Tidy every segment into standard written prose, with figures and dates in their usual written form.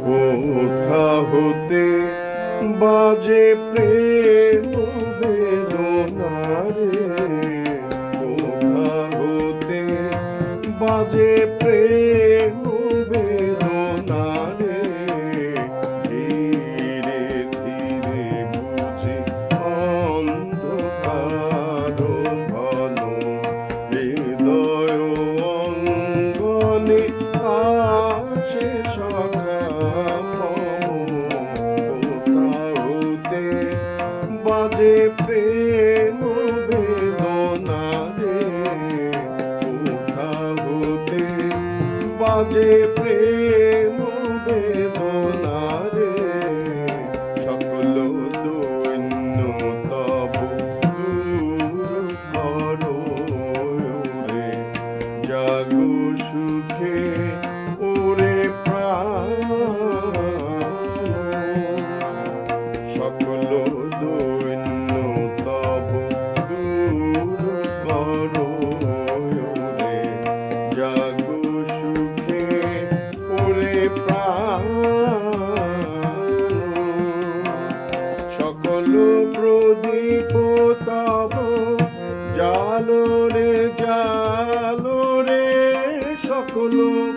কোথা হতে বাজে প্রেম বেদনা রে, কোথা হতে বাজে প্রেম বেদনা রে, ধীরে ধীরে বুঝি অন্ধকার ঘন হৃদয় অঙ্গনে আসে সখা বাজে প্রেম বেদনা রে, কোথা হতে বাজে প্রেম বেদনা রে, সকল দৈন্য তব দূর করো রে, জাগো সুখে ওরে প্রাণ, সকল দৈন্য তব দূর করো রে, জাগো সুখে ওরে প্রাণ, সকল প্রদীপ তব জালো রে জালো রে, সকল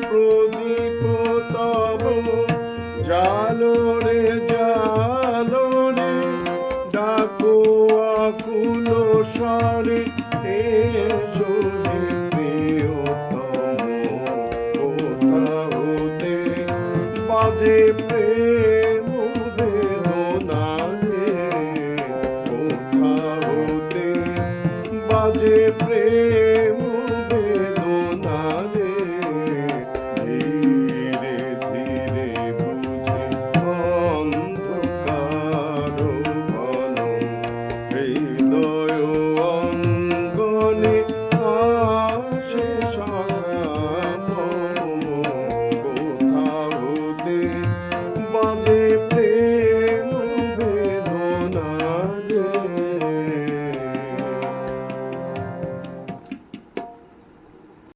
প্রদীপ তব জালো রে জালো রে, ডাকো আকুল স্বরে এসো হে প্রিয়তম, কোথা হতে বাজে প্রেম